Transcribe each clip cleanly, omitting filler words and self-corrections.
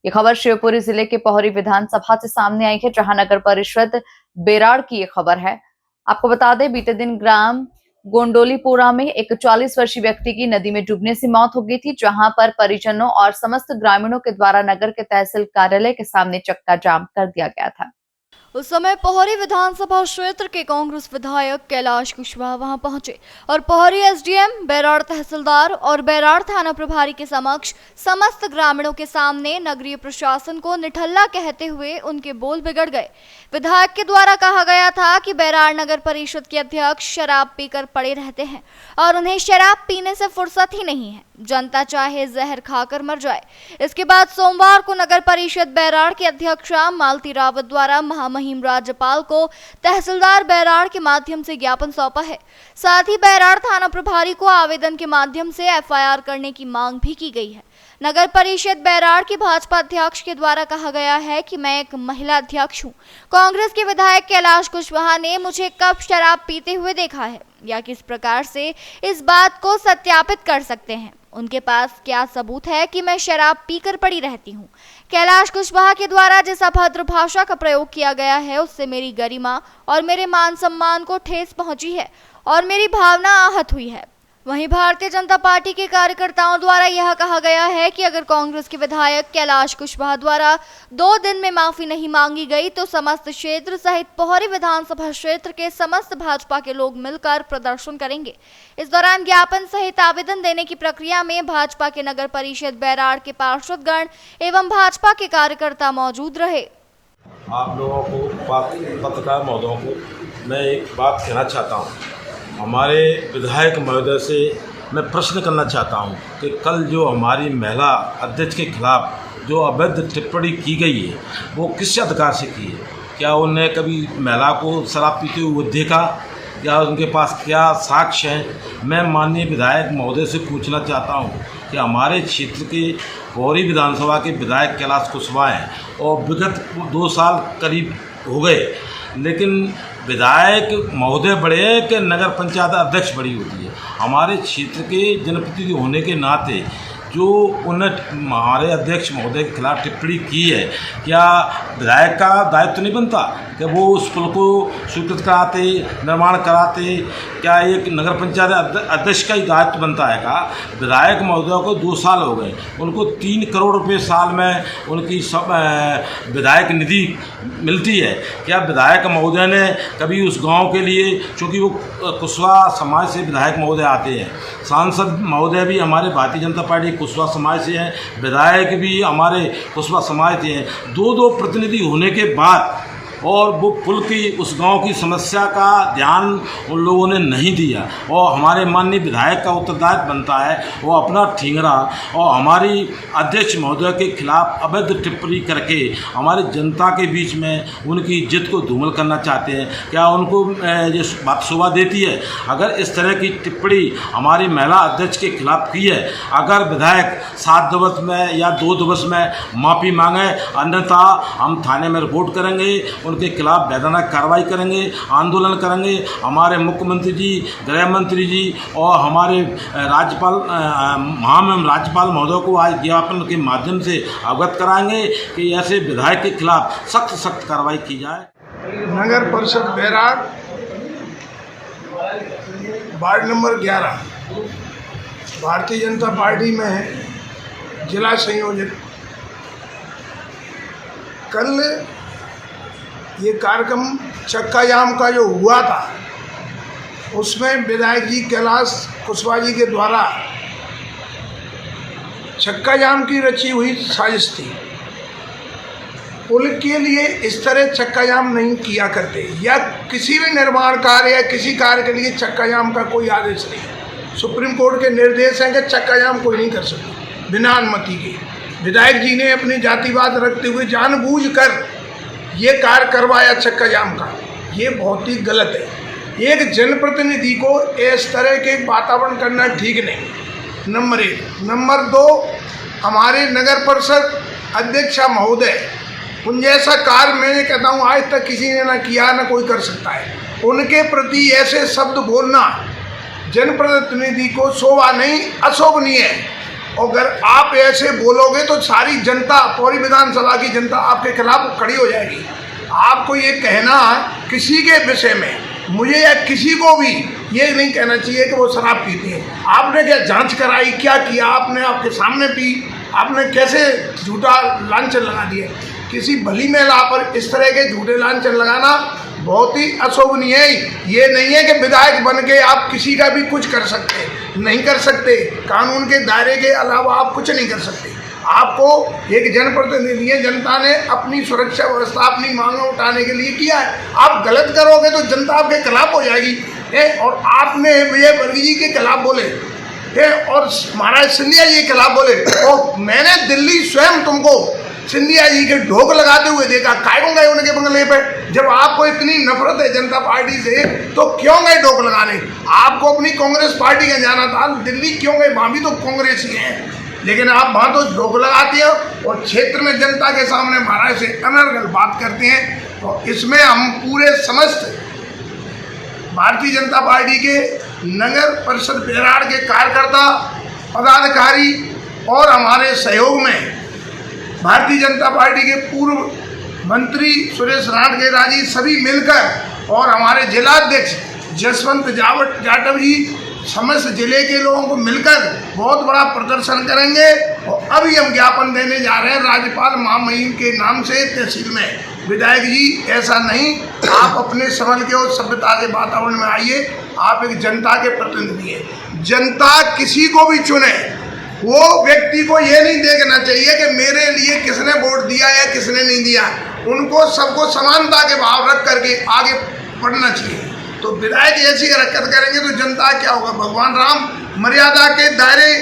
ये खबर शिवपुरी जिले के पोहरी विधानसभा से सामने आई है, जहां नगर परिषद बेराड़ की ये खबर है। आपको बता दें, बीते दिन ग्राम गोंडोलीपुरा में एक 40 वर्षीय व्यक्ति की नदी में डूबने से मौत हो गई थी, जहां पर परिजनों और समस्त ग्रामीणों के द्वारा नगर के तहसील कार्यालय के सामने चक्का जाम कर दिया गया था। उस समय पोहरी विधानसभा क्षेत्र के कांग्रेस विधायक कैलाश कुशवाहा वहां पहुंचे और पोहरी एसडीएम, बेराड़ तहसीलदार और बेराड़ थाना प्रभारी के समक्ष समस्त ग्रामीणों के सामने नगरीय प्रशासन को निठल्ला कहते हुए उनके बोल बिगड़ गए। विधायक के द्वारा कहा गया था कि बेराड़ नगर परिषद के अध्यक्ष शराब पीकर पड़े रहते हैं और उन्हें शराब पीने से फुर्सत ही नहीं है, जनता चाहे जहर खाकर मर जाए। इसके बाद सोमवार को नगर परिषद बेराड़ के अध्यक्षा मालती रावत द्वारा महामहिम राज्यपाल को तहसीलदार बेराड़ के माध्यम से ज्ञापन सौंपा है। साथ ही बेराड़ थाना प्रभारी को आवेदन के माध्यम से एफआईआर करने की मांग भी की गई है। नगर परिषद बेराड़ के भाजपा अध्यक्ष के द्वारा कहा गया है कि मैं एक महिला अध्यक्ष हूं। कांग्रेस के विधायक कैलाश कुशवाहा ने मुझे कब शराब पीते हुए देखा है या किस प्रकार से इस बात को सत्यापित कर सकते हैं? उनके पास क्या सबूत है कि मैं शराब पीकर पड़ी रहती हूं? कैलाश कुशवाहा के द्वारा जिस अभद्र भाषा का प्रयोग किया गया है, उससे मेरी गरिमा और मेरे मान सम्मान को ठेस पहुंची है और मेरी भावना आहत हुई है। वहीं भारतीय जनता पार्टी के कार्यकर्ताओं द्वारा यह कहा गया है कि अगर कांग्रेस के विधायक कैलाश कुशवाहा द्वारा 2 दिन में माफी नहीं मांगी गई तो समस्त क्षेत्र सहित पोहरी विधानसभा क्षेत्र के समस्त भाजपा के लोग मिलकर प्रदर्शन करेंगे। इस दौरान ज्ञापन सहित आवेदन देने की प्रक्रिया में भाजपा के नगर परिषद बेराड़ के पार्षदगण एवं भाजपा के कार्यकर्ता मौजूद रहे। आप लोगों को, पत्रकार महोदयों को मैं एक बात कहना चाहता हूँ। हमारे विधायक महोदय से मैं प्रश्न करना चाहता हूं कि कल जो हमारी महिला अध्यक्ष के खिलाफ जो अवैध टिप्पणी की गई है, वो किस अधिकार से की है? क्या उन्हें कभी महिला को शराब पीते हुए देखा या उनके पास क्या साक्ष्य हैं? मैं माननीय विधायक महोदय से पूछना चाहता हूं कि हमारे क्षेत्र के पोहरी विधानसभा के विधायक कैलाश कुशवाहा हैं और विगत 2 साल करीब हो गए, लेकिन विधायक महोदय बड़े हैं कि नगर पंचायत अध्यक्ष बड़ी होती है। हमारे क्षेत्र के जनप्रतिनिधि होने के नाते जो उन्हें हमारे अध्यक्ष महोदय के खिलाफ टिप्पणी की है, क्या विधायक का दायित्व नहीं बनता कि वो उस पुल को स्वीकृत कराते, निर्माण कराते? क्या एक नगर पंचायत अध्यक्ष का ही दायित्व बनता है? का विधायक महोदय को 2 साल हो गए, उनको 3 करोड़ रुपए साल में उनकी सब विधायक निधि मिलती है। क्या विधायक महोदय ने कभी उस गांव के लिए, चूँकि वो कुशवाहा समाज से विधायक महोदय आते हैं, सांसद महोदय भी हमारे भारतीय जनता पार्टी कुशवाहा समाज से हैं, विधायक भी हमारे कुशवाहा समाज से हैं, 2 प्रतिनिधि होने के बाद और वो पुल की उस गांव की समस्या का ध्यान उन लोगों ने नहीं दिया और हमारे माननीय विधायक का उत्तरदायित्व बनता है वो अपना ठिंगरा और हमारी अध्यक्ष महोदय के खिलाफ अवैध टिप्पणी करके हमारी जनता के बीच में उनकी इज्जत को धूमिल करना चाहते हैं। क्या उनको ये बात शोभा देती है? अगर इस तरह की टिप्पणी हमारी महिला अध्यक्ष के खिलाफ की है, अगर विधायक 7 दिवस में या 2 दिवस में माफ़ी मांगे, अन्यथा हम थाने में रिपोर्ट करेंगे, उनके खिलाफ वैधानिक कार्रवाई करेंगे, आंदोलन करेंगे। हमारे मुख्यमंत्री जी, गृह मंत्री जी और हमारे राज्यपाल महामहिम राज्यपाल महोदय को आज ज्ञापन के माध्यम से अवगत कराएंगे कि ऐसे विधायक के खिलाफ सख्त कार्रवाई की जाए। नगर परिषद Berar ward number 11 Bharatiya Janata party में जिला संयोजक। कल ये कार्यक्रम चक्का जाम का जो हुआ था, उसमें विधायक जी कैलाश कुशवाहा जी के द्वारा चक्का जाम की रची हुई साजिश थी। पुल के लिए इस तरह चक्का जाम नहीं किया करते, या किसी भी निर्माण कार्य या किसी कार्य के लिए चक्का जाम का कोई आदेश नहीं। सुप्रीम कोर्ट के निर्देश हैं कि चक्का जाम कोई नहीं कर सकता बिना अनुमति के। विधायक जी ने अपनी जातिवाद रखते हुए जानबूझकर ये कार्य करवाया चक्का जाम का, ये बहुत ही गलत है। एक जनप्रतिनिधि को इस तरह के वातावरण करना ठीक नहीं, नंबर 1। नंबर 2, हमारे नगर परिषद अध्यक्षा महोदय, उन जैसा कार्य मैं कहता हूँ आज तक किसी ने ना किया ना कोई कर सकता है। उनके प्रति ऐसे शब्द बोलना जनप्रतिनिधि को शोभा नहीं, अशोभनीय है। अगर आप ऐसे बोलोगे तो सारी जनता, पौरी विधानसभा की जनता आपके खिलाफ खड़ी हो जाएगी। आपको ये कहना किसी के विषय में, मुझे या किसी को भी ये नहीं कहना चाहिए कि वो शराब पीती है। आपने क्या जांच कराई, क्या किया आपने? आपके सामने पी, आपने कैसे झूठा लांछन लगा दिया? किसी भली महिला पर इस तरह के झूठे लांछन लगाना बहुत ही अशोभनीय है। ये नहीं है कि विधायक बन के आप किसी का भी कुछ कर सकते, नहीं कर सकते। कानून के दायरे के अलावा आप कुछ नहीं कर सकते। आपको एक जनप्रतिनिधि है, जनता ने अपनी सुरक्षा व्यवस्था, अपनी मांगों उठाने के लिए किया है। आप गलत करोगे तो जनता आपके खिलाफ हो जाएगी। और आपने विजय वर्गीय जी के खिलाफ बोले और महाराज सिंधिया जी के खिलाफ बोले, और मैंने दिल्ली स्वयं तुमको सिंधिया जी के ढोक लगाते हुए देखा। क्यों गए उनके बंगले पे? जब आपको इतनी नफरत है जनता पार्टी से तो क्यों गए ढोक लगाने? आपको अपनी कांग्रेस पार्टी का जाना था, दिल्ली क्यों गए? वहाँ भी तो कांग्रेस ही हैं, लेकिन आप वहाँ तो ढोक लगाते हो और क्षेत्र में जनता के सामने महाराज से अनर्गल बात करते हैं। तो इसमें हम पूरे समस्त भारतीय जनता पार्टी के नगर परिषद बेराड़ के कार्यकर्ता, पदाधिकारी और हमारे सहयोग में भारतीय जनता पार्टी के पूर्व मंत्री सुरेश राणखेड़ा जी सभी मिलकर और हमारे जिलाध्यक्ष जसवंत जाटव जी समस्त जिले के लोगों को मिलकर बहुत बड़ा प्रदर्शन करेंगे। और अभी हम ज्ञापन देने जा रहे हैं राज्यपाल महामहिम के नाम से तहसील में। विधायक जी ऐसा नहीं, आप अपने समझ के और सभ्यता के वातावरण में आइए। आप एक जनता के प्रतिनिधि हैं। जनता किसी को भी चुने, वो व्यक्ति को ये नहीं देखना चाहिए कि मेरे लिए किसने वोट दिया या किसने नहीं दिया। उनको सबको समानता के भाव रख करके आगे बढ़ना चाहिए। तो विधायक ऐसी हरकत करेंगे तो जनता क्या होगा? भगवान राम मर्यादा के दायरे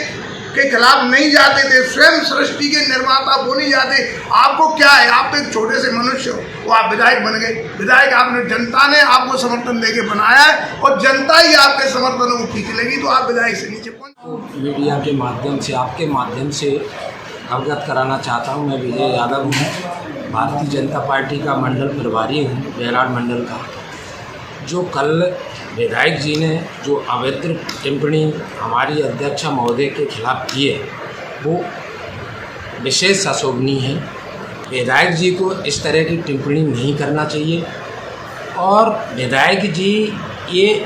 के खिलाफ नहीं जाते थे, स्वयं सृष्टि के निर्माता वो नहीं जाते। आपको क्या है? आप तो एक छोटे से मनुष्य हो, वो आप विधायक बन गए। विधायक आपने, जनता ने आपको समर्थन देके बनाया है और जनता ही आपके समर्थनों को खींच लेगी, तो आप विधायक से नीचे पहुँच। मीडिया के माध्यम से, आपके माध्यम से अवगत कराना चाहता हूँ। मैं विजय यादव हूँ, भारतीय जनता पार्टी का मंडल प्रभारी हूँ, बेराड़ मंडल का। जो कल विधायक जी ने जो अवैध टिप्पणी हमारी अध्यक्षा महोदय के खिलाफ की है, वो विशेष अशोभनीय है। विधायक जी को इस तरह की टिप्पणी नहीं करना चाहिए। और विधायक जी ये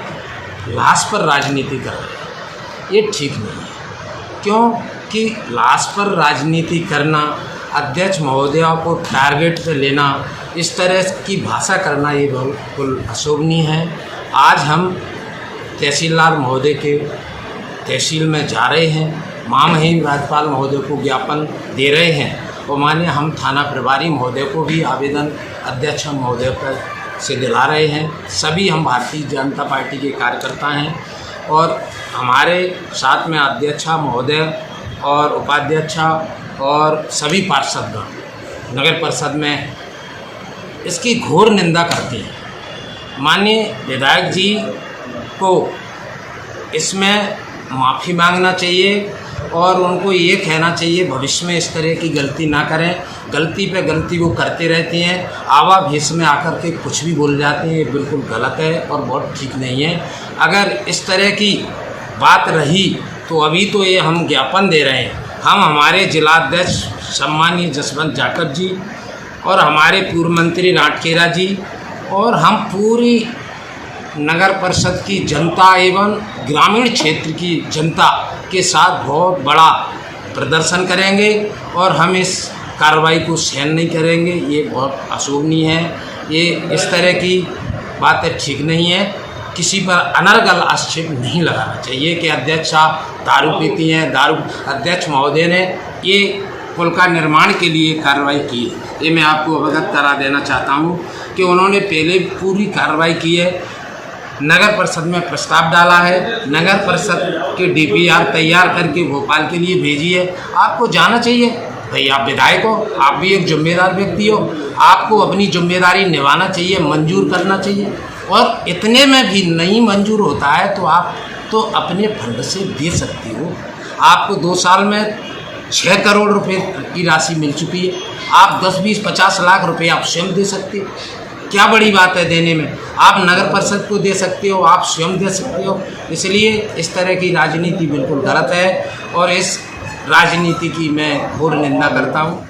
लाश पर राजनीति कर रहे हैं, ये ठीक नहीं है। क्योंकि लाश पर राजनीति करना, अध्यक्ष महोदया को टारगेट पे लेना, इस तरह की भाषा करना, ये बिल्कुल अशोभनीय है। आज हम तहसीलदार महोदय के तहसील में जा रहे हैं, महामहिम राज्यपाल महोदय को ज्ञापन दे रहे हैं और माननीय हम थाना प्रभारी महोदय को भी आवेदन अध्यक्ष महोदय पर से दिला रहे हैं। सभी हम भारतीय जनता पार्टी के कार्यकर्ता हैं और हमारे साथ में अध्यक्षा महोदय और उपाध्यक्षा और सभी पार्षदगण नगर परिषद में इसकी घोर निंदा करते हैं। माननीय विधायक जी को इसमें माफ़ी मांगना चाहिए और उनको ये कहना चाहिए भविष्य में इस तरह की गलती ना करें। गलती पे गलती वो करते रहते हैं, आवाभेष में आकर के कुछ भी बोल जाते हैं, ये बिल्कुल गलत है और बहुत ठीक नहीं है। अगर इस तरह की बात रही तो अभी तो ये हम ज्ञापन दे रहे हैं। हम हमारे जिलाध्यक्ष सम्मानीय जसवंत जाटव जी और हमारे पूर्व मंत्री राणखेड़ा जी और हम पूरी नगर परिषद की जनता एवं ग्रामीण क्षेत्र की जनता के साथ बहुत बड़ा प्रदर्शन करेंगे और हम इस कार्रवाई को सहन नहीं करेंगे। ये बहुत अशोभनीय है, ये इस तरह की बातें ठीक नहीं है। किसी पर अनर्गल आक्षेप नहीं लगाना चाहिए कि अध्यक्ष दारू पीती हैं। दारू अध्यक्ष महोदय ने ये पुल का निर्माण के लिए कार्रवाई की है, ये मैं आपको अवगत करा देना चाहता हूँ कि उन्होंने पहले पूरी कार्रवाई की है। नगर परिषद में प्रस्ताव डाला है, नगर परिषद के DPR तैयार करके भोपाल के लिए भेजी है। आपको जाना चाहिए भाई, आप विधायक हो, आप भी एक जिम्मेदार व्यक्ति हो, आपको अपनी जिम्मेदारी निभाना चाहिए, मंजूर करना चाहिए। और इतने में भी नहीं मंजूर होता है तो आप तो अपने फंड से दे सकते हो। आपको 2 साल में 6 करोड़ रुपए की राशि मिल चुकी है, आप 10, 20, 50 लाख रुपए आप स्वयं दे सकते हो। क्या बड़ी बात है देने में? आप नगर परिषद को दे सकते हो, आप स्वयं दे सकते हो। इसलिए इस तरह की राजनीति बिल्कुल गलत है और इस राजनीति की मैं घोर निंदा करता हूँ।